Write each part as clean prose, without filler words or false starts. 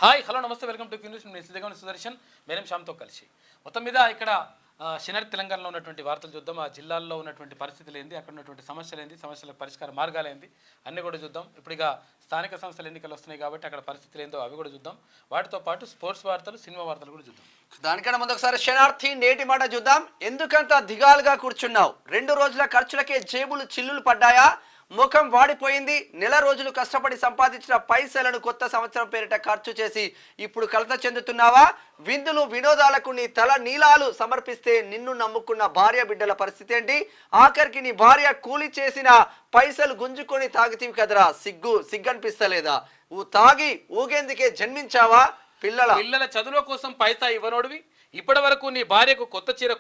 Hi hello నమస్తే welcome to Q News. నేను సిద్ధగౌని సుదర్శన్ మేరం శ్యామ్తో కలిసి మొత్తం మీద ఇక్కడ శనివారం తెలంగాణలో ఉన్నటువంటి వార్తలు చూద్దాం. ఆ జిల్లాల్లో ఉన్నటువంటి పరిస్థితులు ఏంది, అక్కడ ఉన్నటువంటి సమస్యలు ఏంది, సమస్యల పరిష్కార మార్గాలు ఏంది అన్నీ కూడా చూద్దాం. ఇప్పుడు ఇక స్థానిక సంస్థల ఎన్నికలు వస్తున్నాయి కాబట్టి అక్కడ పరిస్థితులు ఏందో అవి కూడా చూద్దాం. వాటితో పాటు స్పోర్ట్స్ వార్తలు, సినిమా వార్తలు కూడా చూద్దాం. దానికన్నా ముందు ఒకసారి శనార్థి నేటి మాట చూద్దాం. ఎందుకంత దిగాలుగా కూర్చున్నావు? 2 రోజుల ఖర్చులకే జేబులు చిల్లులు పడ్డాయా? ముఖం వాడిపోయింది. నెల రోజులు కష్టపడి సంపాదించిన పైసలను కొత్త సంవత్సరం పేరిట ఖర్చు చేసి ఇప్పుడు కలత చెందుతున్నావా? విందులు వినోదాలకు నీ తల నీలాలు సమర్పిస్తే నిన్ను నమ్ముకున్న భార్య బిడ్డల పరిస్థితి ఏంటి? ఆఖరికి నీ భార్య కూలి చేసిన పైసలు గుంజుకొని తాగితీవి కదరా, సిగ్గనిపిస్తలేదా? తాగి ఊగేందుకే జన్మించావా? పిల్లల చదువుల కోసం పైసా ఇవ్వనోడివి, ఇప్పటి వరకు నీ భార్యకు కొత్త చీర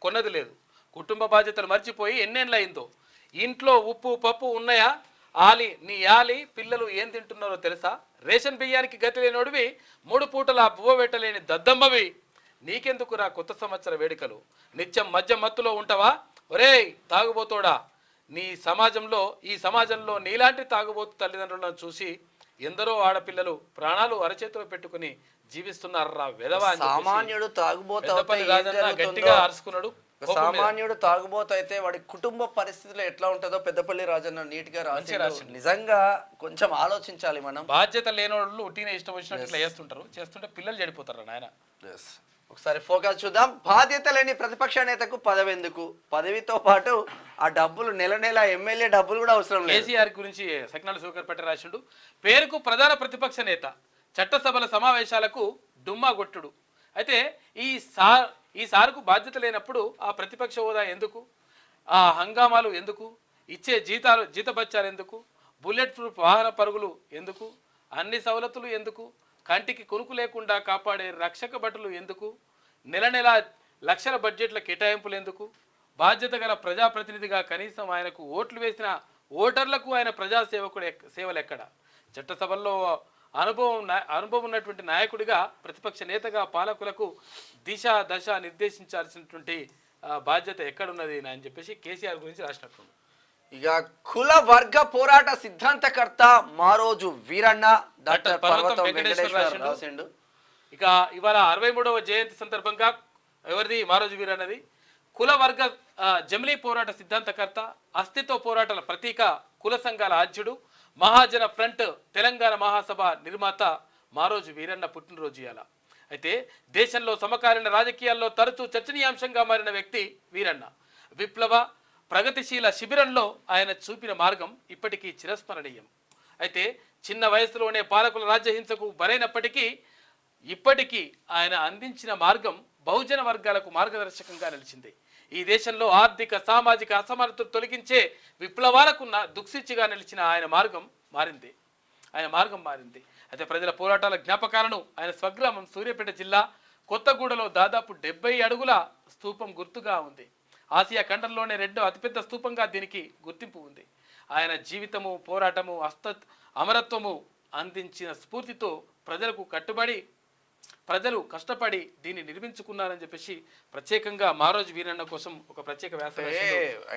కొన్నది లేదు. కుటుంబ బాధ్యతలు మర్చిపోయి ఎన్నేళ్ళయిందో. ఇంట్లో ఉప్పు పప్పు ఉన్నాయా? నీ పిల్లలు ఏం తింటున్నారో తెలుసా? రేషన్ బియ్యానికి గతి లేనోడివి, 3 పూటల బువ్వ పెట్టలేని దద్దమ్మవి. నీకెందుకురా కొత్త సంవత్సర వేడుకలు? నిత్యం మద్యం మత్తులో ఉంటావా? ఒరేయ్ తాగుబోతోడా, ఈ సమాజంలో నీలాంటి తాగుబోతు తల్లిదండ్రులను చూసి ఎందరో ఆడపిల్లలు ప్రాణాలు అరచేతిలో పెట్టుకుని జీవిస్తున్నారా వెధవా. సామాన్యుడు గట్టిగా అరుచుకున్నాడు. సామాన్యుడు తాగుబోతైతే వాడి కుటుంబ పరిస్థితులు ఎట్లా ఉంటుందో పెద్దపల్లి రాజన్న నీట్ గా రాసి. నిజంగా కొంచెం ఆలోచించాలి మనం. బాధ్యత లేని వాళ్ళు ఉట్టిన ఇష్టం వచ్చినట్టు ఇట్లా చేస్తుంటే పిల్లలు చెడిపోతారు నాయన. ఒకసారి ఫోకస్ చూద్దాం. బాధ్యత లేని ప్రతిపక్ష నేతకు పదవి ఎందుకు? పదవితో పాటు ఆ డబ్బులు నెల ఎమ్మెల్యే డబ్బులు కూడా అవసరం లేదు. కేసీఆర్ గురించి సకినాల సూకర్పేట రాసిండు. పేరుకు ప్రధాన ప్రతిపక్ష నేత, చట్టసభల సమావేశాలకు డుమ్మా కొట్టుడు. అయితే ఈ సారుకు బాధ్యత లేనప్పుడు ఆ ప్రతిపక్ష హోదా ఎందుకు? ఆ హంగామాలు ఎందుకు? ఇచ్చే జీతబత్యాలు ఎందుకు? బుల్లెట్ ప్రూఫ్ వాహన పరుగులు ఎందుకు? అన్ని సవలతులు ఎందుకు? కంటికి కొనుకు లేకుండా కాపాడే రక్షక భటులు ఎందుకు? నెల లక్షల బడ్జెట్ల కేటాయింపులు ఎందుకు? బాధ్యత గల ప్రజాప్రతినిధిగా కనీసం ఆయనకు ఓట్లు వేసిన ఓటర్లకు ఆయన సేవలు ఎక్కడ? చట్టసభల్లో అనుభవం ఉన్నటువంటి నాయకుడిగా, ప్రతిపక్ష నేతగా పాలకులకు దశ నిర్దేశించాల్సినటువంటి బాధ్యత ఎక్కడున్నది అని చెప్పేసి కేసీఆర్ గురించి రాసినట్టు. ఇక కుల వర్గ పోరాట సిద్ధాంతకర్త మారోజు వీరన్న డాక్టర్ పర్వతం వెంకటేశ్వర రాసిండు. ఇక ఇవాళ 63వ జయంతి సందర్భంగా ఎవరిది మారోజు వీరన్నది? కుల వర్గ జమిలీ పోరాట సిద్ధాంతకర్త, అస్తిత్వ పోరాటాల ప్రతీక, కుల సంఘాల ఆద్యుడు, మహాజన ఫ్రంట్ తెలంగాణ మహాసభ నిర్మాత మారోజు వీరన్న పుట్టినరోజు ఇవాళ. అయితే దేశంలో సమకాలీన రాజకీయాల్లో తరచూ చర్చనీయాంశంగా మారిన వ్యక్తి వీరన్న. విప్లవ ప్రగతిశీల శిబిరంలో ఆయన చూపిన మార్గం ఇప్పటికీ చిరస్మరణీయం. అయితే చిన్న వయసులోనే పాలకుల రాజ్యహింసకు బలైనప్పటికీ ఇప్పటికీ ఆయన అందించిన మార్గం బహుజన వర్గాలకు మార్గదర్శకంగా నిలిచింది. ఈ దేశంలో ఆర్థిక సామాజిక అసమానతలు తొలగించే విప్లవాలకు దుక్సిచ్చిగా నిలిచిన ఆయన మార్గం మారింది. అయితే ప్రజల పోరాటాల జ్ఞాపకాలను ఆయన స్వగ్రామం సూర్యాపేట జిల్లా కొత్తగూడలో దాదాపు 70 అడుగుల స్తూపం గుర్తుగా ఉంది. ఆసియా ఖండంలోనే 2వ అతిపెద్ద స్తూపంగా దీనికి గుర్తింపు ఉంది. ఆయన జీవితము, పోరాటము, అమరత్వము అందించిన స్ఫూర్తితో ప్రజలు కష్టపడి దీన్ని నిర్మించుకున్నారని చెప్పేసి ప్రత్యేకంగా మారోజు వీరన్న కోసం ఒక ప్రత్యేక వ్యాసం.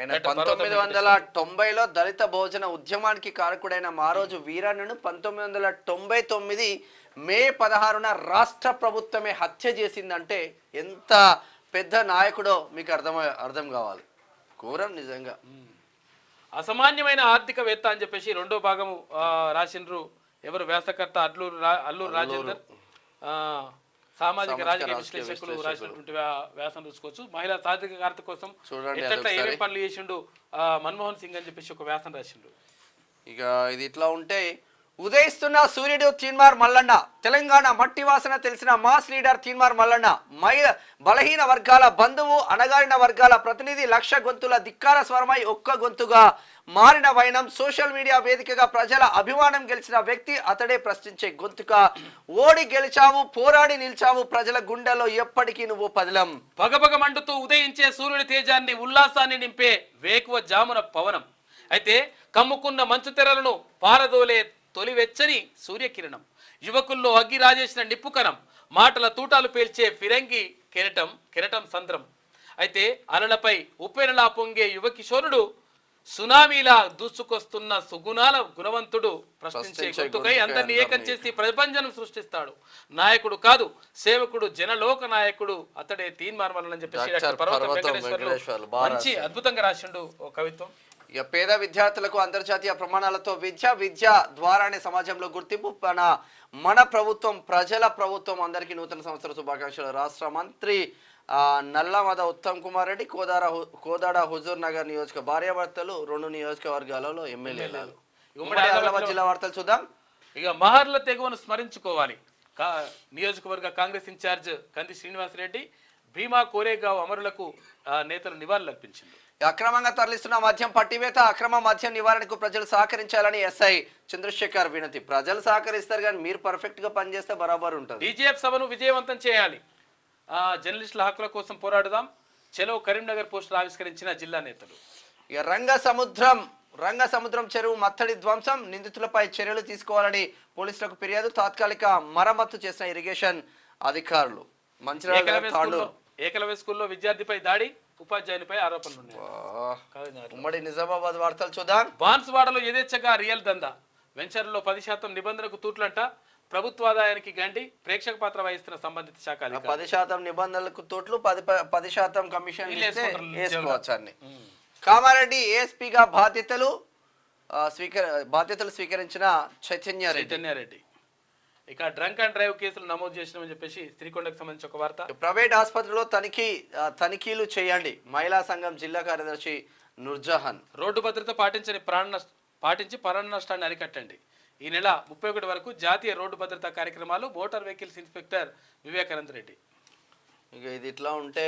1990లో దళిత భోజన ఉద్యమానికి కారకుడైన మారోజు వీరన్నను 1999 మే 16న రాష్ట్ర ప్రభుత్వమే హత్య చేసిందంటే ఎంత పెద్ద నాయకుడో మీకు అర్థం కావాలి. ఘోరం నిజంగా. అసామాన్యమైన ఆర్థికవేత్త అని చెప్పేసి 2వ భాగము రాసిండ్రు. ఎవరు వ్యాసకర్త? అల్లూరు రాజేందర్. సామాజిక రాజకీయ విశ్లేషకులు రాసినటువంటి వ్యాసం చూసుకోవచ్చు. మహిళా సాధికారత కోసం ఏమేమి పనులు చేసిండు మన్మోహన్ సింగ్ అని చెప్పేసి ఒక వ్యాసం రాసిండు. ఇక ఇది ఇట్లా ఉంటే ఉదయిస్తున్న సూర్యుడు తీన్మార్ మల్లన్న, తెలంగాణ మట్టి వాసన తెలిసిన మాస్ లీడర్ తీన్మార్ మల్లన్న, బలహీన వర్గాల బంధువు, అణగారిన వర్గాల ప్రతినిధి, లక్ష గొంతుల ధిక్కార స్వరమై ఒక్క గొంతుగా మారిన వైనం, సోషల్ మీడియా వేదికగా ప్రజల అభిమానం గెలిచిన వ్యక్తి, అతడే ప్రశ్నించే గొంతుగా. ఓడి గెలిచావు, పోరాడి నిలిచావు, ప్రజల గుండెల్లో ఎప్పటికీ నువ్వు పదిలం. పగపగ మండుతూ ఉదయించే సూర్యుడి తేజాన్ని, ఉల్లాసాన్ని నింపే వేకువ జామున పవనం. అయితే కమ్ముకున్న మంచు తెరలను పారదోలే తొలివెచ్చని సూర్యకిరణం, యువకుల్లో అగ్గి రాజేసిన నిప్పుకరం, మాటల తూటాలు పేల్చే ఫిరంగి కెరటం సంద్రం. అయితే అలలపై ఉప్పెనలా పొంగే యువ కిషోరుడు, సునామీలా దూసుకొస్తున్న సుగుణాల గుణవంతుడు ప్రశ్నించే ప్రశ్నించే గొంతుకై గొంతుకై అందరినీ ఏకం అందరినీ చేసి ప్రపంచం సృష్టిస్తాడు. నాయకుడు కాదు సేవకుడు, జనలోక నాయకుడు అతడే తీన్మార్మలని చెప్పేసి డాక్టర్ డాక్టర్ పర్వతం పర్వతం వెంకటేశ్వర్లు వెంకటేశ్వర్లు బాగా మంచి రాశారు. అద్భుతంగా రాసిండు ఓ కవిత్వం. ఇక పేద విద్యార్థులకు అంతర్జాతీయ ప్రమాణాలతో విద్య ద్వారానే సమాజంలో గుర్తింపు. మన ప్రభుత్వం ప్రజల ప్రభుత్వం. అందరికీ నూతన సంవత్సర శుభాకాంక్షలు. రాష్ట్ర మంత్రి నల్లమద ఉత్తమ్ కుమార్ రెడ్డి కోదాడ హుజూర్ నగర్ నియోజక భార్యాభర్తలు 2 నియోజకవర్గాలలో ఎమ్మెల్యేలు. ఉమ్మడి ఆదిలాబాద్ జిల్లా వార్తలు చూద్దాం. ఇక మహర్ల తెగువను స్మరించుకోవాలి. నియోజకవర్గ కాంగ్రెస్ ఇన్ఛార్జ్ కంది శ్రీనివాసరెడ్డి భీమా కోరేగావ్ అమరులకు నేతలు నివాళులర్పించింది. అక్రమంగా తరలిస్తున్న మద్యం పట్టివేత, అక్రమ మద్యం నివారణకు ప్రజలు సహకరించాలని ఎస్ఐ చంద్రశేఖర్ వినతి. ప్రజలు సహకరిస్తారు కానీ మీరు పర్ఫెక్ట్ గా పనిచేస్తే బరాబర్ ఉంటుంది. బీజేపీ సభను విజయవంతం చేయాలి. జర్నలిస్టుల హక్కుల కోసం పోరాడుదాం. చెలో కరీంనగర్ పోస్టులు ఆవిష్కరించిన జిల్లా నేతలు. ఇక రంగ సముద్రం చెరువు మత్తడి ధ్వంసం, నిందితులపై చర్యలు తీసుకోవాలని పోలీసులకు ఫిర్యాదు. తాత్కాలిక మరమ్మతు చేసిన ఇరిగేషన్ అధికారులు. ఏకలవ్య స్కూల్లో విద్యార్థిపై దాడి, ఉపాధ్యాయునిపై ఆరోపణలు ఉన్నాయి. ఉమ్మడి నిజామాబాద్ వార్తలు చూద్దాం. బాన్సువాడలో యథేచ్ఛగా రియల్ దందా, వెంచర్లో 10% నిబంధనకు తూట్లంట. ప్రభుత్వ ఆదాయానికి గండి, ప్రేక్షక పాత్ర వహిస్తున్న సంబంధిత శాఖ 10% నిబంధనలకు తోట్లు 10% కమిషన్ వేసుకోవచ్చని. కామారెడ్డి ఏఎస్పీగా బాధ్యతలు స్వీకరించిన చైతన్యారెడ్డి. ఇక డ్రంక్ అండ్ డ్రైవ్ కేసులు నమోదు చేసినామని చెప్పేసి శ్రీకొండకు సంబంధించి ఒక వార్త. ప్రైవేట్ ఆసుపత్రిలో తనిఖీలు చేయండి, మహిళా సంఘం జిల్లా కార్యదర్శి నూర్జహాన్. రోడ్డు భద్రత పాటించి ప్రాణ నష్టాన్ని అరికట్టండి. ఈ నెల 31 వరకు జాతీయ రోడ్డు భద్రతా కార్యక్రమాలు. Motor vehicles inspector Vivekananda Reddy. ఇక ఇది ఇట్లా ఉంటే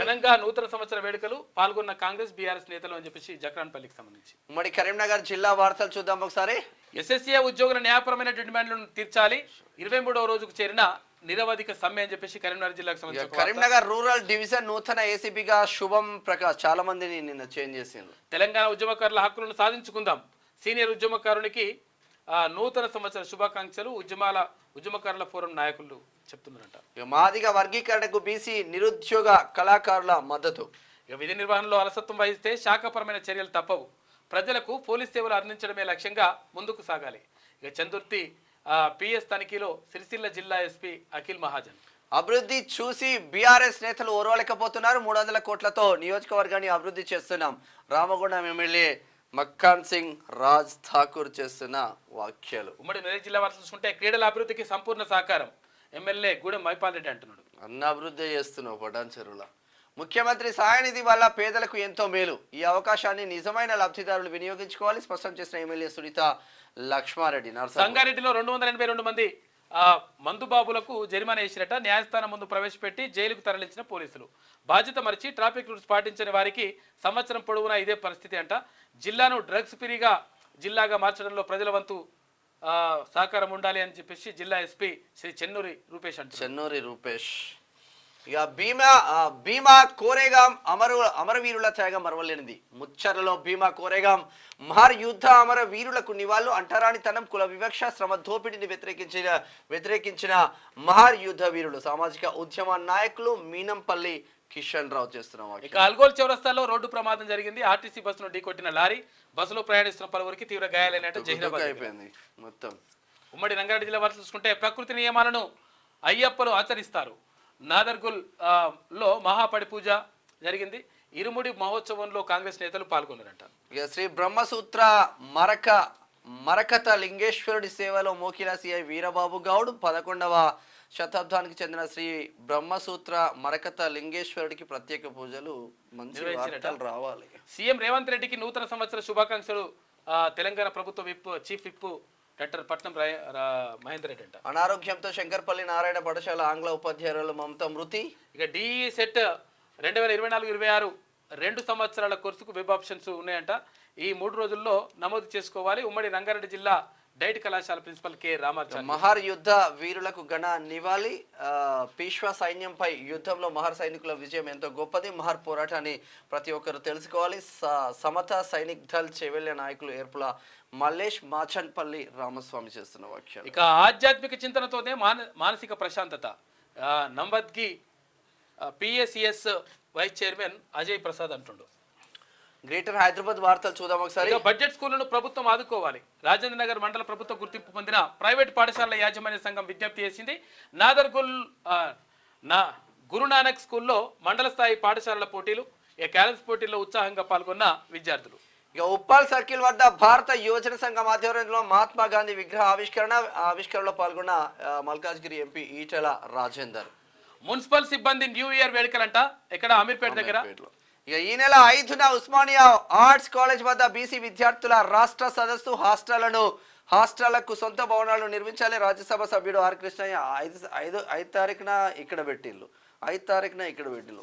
ఘనంగా నూతన సంవత్సర వేడుకలు పాల్గొన్న కాంగ్రెస్ బీఆర్ఎస్ నేతలు అని చెప్పేసి జక్రాన్పల్లికి సంబంధించి. ఉమ్మడి కరీంనగర్ జిల్లా వార్తలు చూద్దాం ఒకసారి. ఎస్ఎస్సీఏ ఉద్యోగుల న్యాయపరమైన డిమాండ్లను తీర్చాలి. 23వ రోజుకు చేరిన నిరవధిక సమ్మె అని చెప్పేసి కరీంనగర్ జిల్లాకు సంబంధించి. కరీంనగర్ రూరల్ డివిజన్ నూతన ఏసీపీగా శుభం ప్రకాష్ చాలా మందిని నిన్న చేంజ్ చేసిండ్రు. తెలంగాణ ఉద్యమకారుల హక్కులను సాధించుకుందాం. సీనియర్ ఉద్యమకారునికి నూతన సంవత్సర శుభాకాంక్షలు ఉద్యమకారుల ఫోరం నాయకులు చెప్తున్నారట. మాదిగ వర్గీకరణకు బీసీ నిరుద్యోగ కళాకారుల మద్దతు. ఇక విధి నిర్వహణలో అలసత్వం వహిస్తే శాఖపరమైన చర్యలు తప్పవు. ప్రజలకు పోలీస్ సేవలు అందించడమే లక్ష్యంగా ముందుకు సాగాలి. ఇక చందుర్తి పిఎస్ తనిఖీలో సిరిసిల్ల జిల్లా ఎస్పీ అఖిల్ మహాజన్. అభివృద్ధి చూసి బీఆర్ఎస్ నేతలు ఓర్వలేకపోతున్నారు. 300 కోట్లతో నియోజకవర్గాన్ని అభివృద్ధి చేస్తున్నాం. రామగుండం ఎమ్మెల్యే మక్కాన్ సింగ్ రాజ్ ఠాకూర్ చేస్తున్న వ్యాఖ్యలు. ఉమ్మడి మెదక్ జిల్లా వార్తలు చూసుకుంటే క్రీడల అభివృద్ధికి సంపూర్ణ సహకారం. ఎమ్మెల్యే గూడెం మైపాల్ రెడ్డి అంటున్నాడు. అన్న అభివృద్ధి చేస్తున్నావు పటాన్ చెరువుల. ముఖ్యమంత్రి సహాయనిధి వల్ల పేదలకు ఎంతో మేలు. ఈ అవకాశాన్ని నిజమైన లబ్ధిదారులు వినియోగించుకోవాలి స్పష్టం చేసిన ఎమ్మెల్యే సునీత లక్ష్మారెడ్డి. సంగారెడ్డిలో 282 మంది మందుబాబులకు జరిమానా వేసిరట. న్యాయస్థానం ముందు ప్రవేశపెట్టి జైలుకు తరలించిన పోలీసులు. బాధ్యత మరిచి ట్రాఫిక్ రూల్స్ పాటించని వారికి సంవత్సరం పొడవునా ఇదే పరిస్థితి అంట. జిల్లాను డ్రగ్స్ ఫ్రీగా జిల్లాగా మార్చడంలో ప్రజల వంతు సహకారం ఉండాలి అని చెప్పేసి జిల్లా ఎస్పీ శ్రీ చెన్నూరి రూపేష్ అంటారు. చెన్నూరి రూపేష్. ఇక భీమా కోరేగాం అమరవీరుల త్యాగం మరవలేనిది. ముచ్చర్లలో భీమా కోరేగాం మహర్ యుద్ధ అమర వీరులకు నివాళులు. అంటరానితనం, కుల వివక్ష, శ్రమ దోపిడిని వ్యతిరేకించిన మహర్ యుద్ధ వీరులు. సామాజిక ఉద్యమ నాయకులు మీనంపల్లి కిషన్ రావు చేస్తున్నాం. ఇక అల్గోల్ చౌరస్తాలో రోడ్డు ప్రమాదం జరిగింది. ఆర్టీసీ బస్సును ఢీకొట్టిన లారీ, బస్సులో ప్రయాణిస్తున్న పలువురికి తీవ్ర గాయాలైనట్టు జహీరాబాద్ అయిపోయింది మొత్తం. ఉమ్మడి రంగారెడ్డి జిల్లా వార్తలు చూసుకుంటే ప్రకృతి నియమాలను అయ్యప్పలు ఆచరిస్తారు. నాదర్గుల్ లో మహాపడి పూజ జరిగింది. ఇరుముడి మహోత్సవంలో కాంగ్రెస్ నేతలు పాల్గొన్నారంట. ఇక శ్రీ బ్రహ్మసూత్ర మరకత లింగేశ్వరుడి సేవలో మోకిల సిఐ వీరబాబు గౌడ్. 11వ శతాబ్దానికి చెందిన శ్రీ బ్రహ్మసూత్ర మరకత లింగేశ్వరుడికి ప్రత్యేక పూజలు. మంచి రావాలి. సీఎం రేవంత్ రెడ్డికి నూతన సంవత్సర శుభాకాంక్షలు. తెలంగాణ ప్రభుత్వ చీఫ్ విప్ డాక్టర్ పట్నం మహేందర్ రెడ్డి అంట. అనారోగ్యంతో శంకర్పల్లి నారాయణ పాఠశాల ఆంగ్ల ఉపాధ్యాయురాలు మమత మృతి. ఇక డిఈ సెట్ 2024-26 2 సంవత్సరాల కోర్సుకు వెబ్ ఆప్షన్స్ ఉన్నాయంట. ఈ 3 రోజుల్లో నమోదు చేసుకోవాలి. ఉమ్మడి రంగారెడ్డి జిల్లా డైట్ కళాశాల ప్రిన్సిపల్ కె రామాచారి. మహర్ యుద్ధ వీరులకు ఘన నివాళి. పీష్వా సైన్యంపై యుద్ధంలో మహర్ సైనికుల విజయం ఎంతో గొప్పది. మహర్ పోరాటాన్ని ప్రతి ఒక్కరు తెలుసుకోవాలి. సమత సైనిక్ దళ్ చెవెల్య నాయకులు ఏర్పుల మల్లేష్ మాచన్పల్లి రామస్వామి చేస్తున్న వ్యాఖ్యలు. ఇక ఆధ్యాత్మిక చింతనతోనే మానసిక ప్రశాంతత. నంబద్గి PSCS vice chairman Ajay Prasad అంటుండు. గ్రేటర్ హైదరాబాద్ వార్తలు చూద్దాం ఒకసారి. ఇక బడ్జెట్ స్కూళ్లను ప్రభుత్వం ఆదుకోవాలి. రాజేంద్ర నగర్ మండల ప్రభుత్వ గుర్తింపు పొందిన ప్రైవేట్ పాఠశాలల యాజమాన్య సంఘం విజ్ఞప్తి చేసింది. గురునానక్ స్కూల్లో మండల స్థాయి పాఠశాలల పోటీలు, క్యాలెన్స్ పోటీల్లో ఉత్సాహంగా పాల్గొన్న విద్యార్థులు. ఇక ఉప్పాల్ సర్కిల్ వద్ద భారత యువజన సంఘం ఆధ్వర్యంలో మహాత్మా గాంధీ విగ్రహ ఆవిష్కరణలో పాల్గొన్న మల్కాజ్గిరి ఎంపీ ఈటెల రాజేందర్. మున్సిపల్ సిబ్బంది న్యూ ఇయర్ వేడుకలంట ఎక్కడ అమీర్పేట దగ్గర. ఇక ఈ నెల 5న ఉస్మానియా ఆర్ట్స్ కాలేజ్ వద్ద బీసీ విద్యార్థుల రాష్ట్ర సదస్సు. హాస్టళ్లకు సొంత భవనాలు నిర్మించాలి. రాజ్యసభ సభ్యుడు ఆర్ కృష్ణయ్య 5 తారీఖున ఇక్కడ పెట్టిల్లు, 5 తారీఖున ఇక్కడ పెట్టిల్లు.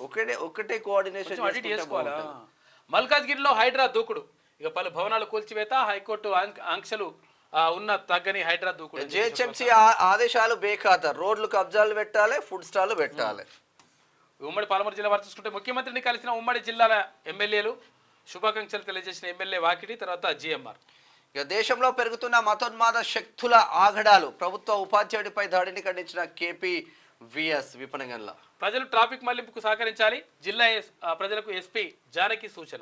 ఒకటే కోఆర్డినేషన్ చేసుకోవాలా. మల్కాజ్గిరిలో హైడ్రా దూకుడు. ఇక పలు భవనాలు కూల్చివేత, హైకోర్టు ఆంక్షలు ఉన్న తగ్గని హైడ్రా దూకుడు. జిహెచ్ఎంసీ ఆదేశాలు బేఖాతరు. రోడ్లు కబ్జాలు పెట్టాలి, ఫుడ్ స్టాల్ పెట్టాలి. ఉమ్మడి పాలమూరు జిల్లా వారు చూసుకుంటే ముఖ్యమంత్రిని కలిసిన ఉమ్మడి జిల్లాల ఎమ్మెల్యేలు, శుభాకాంక్షలు తెలియజేసిన ఎమ్మెల్యే వాకిటి, తర్వాత జిఎంఆర్. ఇక దేశంలో పెరుగుతున్న మతోన్మాద శక్తుల ఆగడాలు. ప్రభుత్వ ఉపాధ్యాయుడిపై దాడిని ఖండించిన కేపీవీఎస్ విపణగంల. ప్రజలు ట్రాఫిక్ మళ్లింపుకు సహకరించాలి. జిల్లా ప్రజలకు ఎస్పీ జానకి సూచన.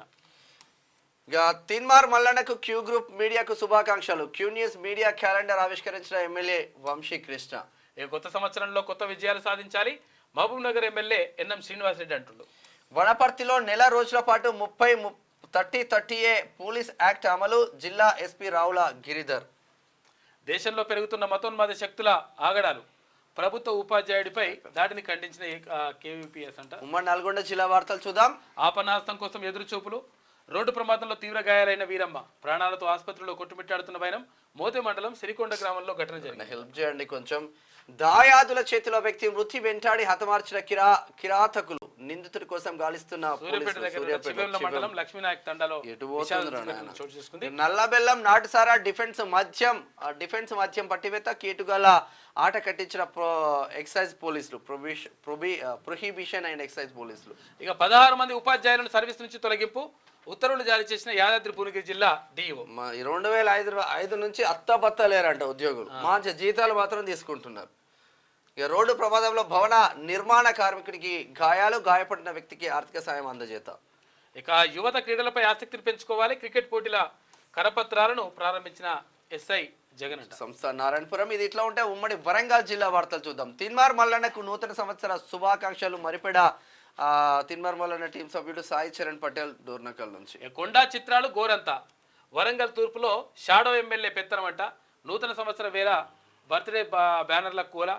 ఇక తిన్మార్ మల్లన్నకు క్యూ గ్రూప్ మీడియాకు శుభాకాంక్షలు. క్యూ న్యూస్ మీడియా క్యాలెండర్ ఆవిష్కరించిన ఎమ్మెల్యే వంశీకృష్ణ. ఇక కొత్త సంవత్సరంలో కొత్త విజయాలు సాధించాలి. Mahbubnagar MLA NM Srinivasa Reddy అంటుండు. వనపర్తిలో నెల రోజుల పాటు 30-30A పోలీస్ యాక్ట్ అమలు. జిల్లా ఎస్పీ రావుల గిరిధర్. దేశంలో పెరుగుతున్న మతోన్మాద శక్తుల ఆగడాలు. ప్రభుత్వ ఉపాధ్యాయుడిపై దాడిని ఖండించిన కేవీపీఎస్ అంట. ఉమ్మడి నల్గొండ జిల్లా వార్తలు చూద్దాం. ఆపనాస్తం కోసం ఎదురుచూపులు. రోడ్డు ప్రమాదంలో తీవ్ర గాయాలైన వీరమ్మ. ప్రాణాలతో ఆసుపత్రిలో కొట్టుమిట్టాడుతున్న వైనం. మోతే మండలం సిరికొండ గ్రామంలో ఘటన జరిగింది. హెల్ప్ చేయండి కొంచెం. దాయాదుల చేతిలో వ్యక్తి మృతి వెంటాడి హతమార్చిన కిరాతకులు. నిందితుడి కోసం గాలిస్తున్న మండలం లక్ష్మీనాయక్ తండాలో నల్లబెల్లం నాటుసారా డిఫెన్స్ మద్యం పట్టివేత. కేటుగల ఆట కట్టించిన ఎక్సైజ్ పోలీసులు. ప్రొహిబిషన్ అండ్ ఎక్సైజ్ పోలీసులు. ఇక 16 మంది ఉపాధ్యాయులను సర్వీస్ నుంచి తొలగింపు. ఉత్తర్వులు జారీ చేసిన యాదాద్రి భువనగిరి జిల్లా డిఓ. 2005 నుంచి అత్తబత్త లేరంట ఉద్యోగులు. మంచి జీతాలు మాత్రం తీసుకుంటున్నారు. ఇక రోడ్డు ప్రమాదంలో భవన నిర్మాణ కార్మికుడికి గాయాలు. గాయపడిన వ్యక్తికి ఆర్థిక సాయం అందజేత. ఇక యువత క్రీడలపై ఆసక్తిని పెంచుకోవాలి. క్రికెట్ పోటీల కరపత్రాలను ప్రారంభించిన ఎస్ఐ జగన్ సంస్థ నారాయణపురం. ఇది ఇట్లా ఉంటే ఉమ్మడి వరంగల్ జిల్లా వార్తలు చూద్దాం. తిన్మార్ మల్లన్నకు నూతన సంవత్సర శుభాకాంక్షలు. మరిపెడ తిన్మార్ మల్లన్న టీం సభ్యుడు సాయి చరణ్ పటేల్ డోర్నకల్ నుంచి. కొండా చిత్రాలు గోరంతా. వరంగల్ తూర్పులో షాడో ఎమ్మెల్యే పెత్తనమంట. నూతన సంవత్సర వేళ బర్త్డే బ్యానర్ల కూల.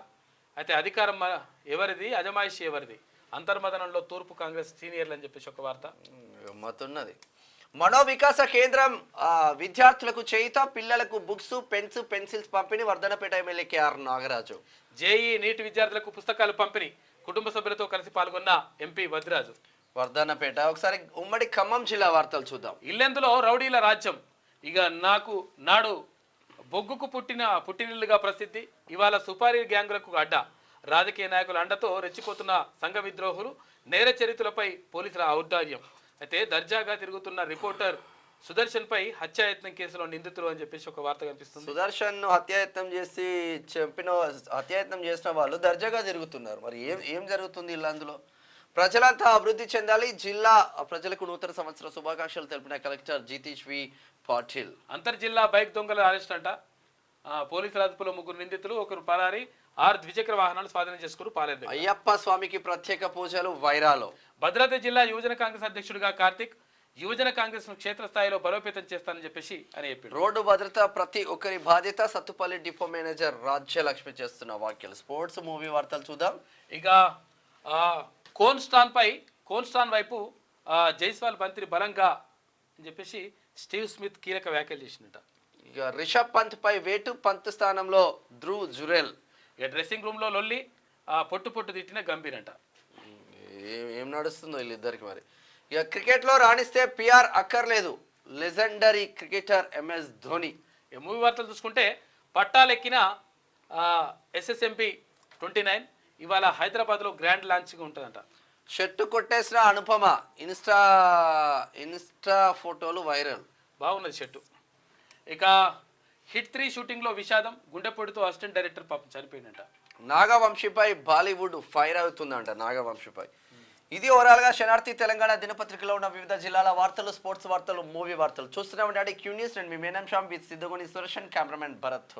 అయితే అధికారం ఎవరిది, అజమాయిషి ఎవరిది? అంతర్మదనంలో తూర్పు కాంగ్రెస్ సీనియర్లు అని చెప్పేసి ఒక వార్త మతున్నది. మనోవికాస కేంద్రం విద్యార్థులకు చేయుత. పిల్లలకు బుక్స్, పెన్స్, పెన్సిల్స్ పంపిణీ. Wardhannapet MLA KR Nagaraju. JEE NEET విద్యార్థులకు పుస్తకాలు పంపిణీ. కుటుంబ సభ్యులతో కలిసి పాల్గొన్న ఎంపీ వద్రాజు. వర్ధనపేట. ఒకసారి ఉమ్మడి ఖమ్మం జిల్లా వార్తలు చూద్దాం. ఇల్లెందులో రౌడీల రాజ్యం. ఇక నాడు బొగ్గుకు పుట్టినిల్లుగా ప్రసిద్ధి. ఇవాళ సుపారీ గ్యాంగులకు అడ్డ. రాజకీయ నాయకుల అండతో రెచ్చిపోతున్న సంఘ విద్రోహులు. నేర చరిత్రలపై పోలీసుల ఔదార్యం. అయితే దర్జాగా తిరుగుతున్న రిపోర్టర్ సుదర్శన్ పై హత్యాయత్నం కేసులో నిందితులు అని చెప్పేసి ఒక వార్త కనిపిస్తుంది. సుదర్శన్ హత్యాయత్నం చేసిన వాళ్ళు దర్జాగా తిరుగుతున్నారు. మరి ఏం జరుగుతుంది ఇలా? అందులో ప్రజలంతా అభివృద్ధి చెందాలి. జిల్లా ప్రజలకు నూతన సంవత్సర శుభాకాంక్షలు తెలిపిన కలెక్టర్ జితేష్ వి పాటిల్. అంతర్జిల్లా బైక్ దొంగల అరెస్ట్ అంట. పోలీసుల అదుపులో 3 నిందితులు, 1 పరారి. 6 ద్విచక్ర వాహనాలు స్వాధీనం చేసుకుని పాలేదు. అయ్యప్ప స్వామికి ప్రత్యేక పూజలు వైరాలో. భద్రాద్రి జిల్లా యువజన కాంగ్రెస్ అధ్యక్షుడిగా కార్తిక్. యువజన కాంగ్రెస్ ను క్షేత్రస్థాయిలో బలోపేతం చేస్తానని చెప్పేసి అని చెప్పారు. రోడ్డు భద్రత ప్రతి ఒక్కరి బాధ్యత. సత్తుపల్లి డిపో మేనేజర్ రాజ్యలక్ష్మి చేస్తున్న వ్యాఖ్యలు. స్పోర్ట్స్ మూవీ వార్తలు చూద్దాం. ఇక కోన్స్టాన్ వైపు జైస్వాల్ బంతిని బలంగా అని చెప్పేసి స్టీవ్ స్మిత్ కీలక వ్యాఖ్యలు చేసినట. ఇక రిషబ్ పంత్ పై వేటు. పంత్ స్థానంలో ధ్రువ్ జురెల్. ఇక డ్రెస్సింగ్ రూమ్ లో లొల్లి. పొట్టు తిట్టిన గంభీర్ అంట. ఏం నడుస్తుందో వీళ్ళిద్దరికి మరి. ఇక క్రికెట్లో రాణిస్తే పిఆర్ అక్కర్లేదు. Legendary cricketer MS Dhoni. ఈ మూవీ వార్తలు చూసుకుంటే పట్టాలెక్కిన SSMP 29 ఇవాళ హైదరాబాద్లో గ్రాండ్ లాంచింగ్ ఉంటుందంట. షర్టు కొట్టేసిన అనుపమ. ఇన్స్టా ఫోటోలు వైరల్. బాగున్నది షర్టు. ఇక హిట్ 3 షూటింగ్లో విషాదం. గుండెపోటుతో అసిస్టెంట్ డైరెక్టర్ పాపం చనిపోయిందంట. నాగవంశీపై బాలీవుడ్ ఫైర్ అవుతుందంట. నాగవంశీపై ఇది ఓవరాల్ గా శనార్థి తెలంగాణ దినపత్రికలో ఉన్న వివిధ జిల్లాల వార్తలు, స్పోర్ట్స్ వార్తలు, మూవీ వార్తలు చూస్తున్నామంటే క్యూ న్యూస్. అండ్ మీ మేనం షాం విత్ సిద్ధగోని సురేషన్, కెమెరామెన్ భరత్.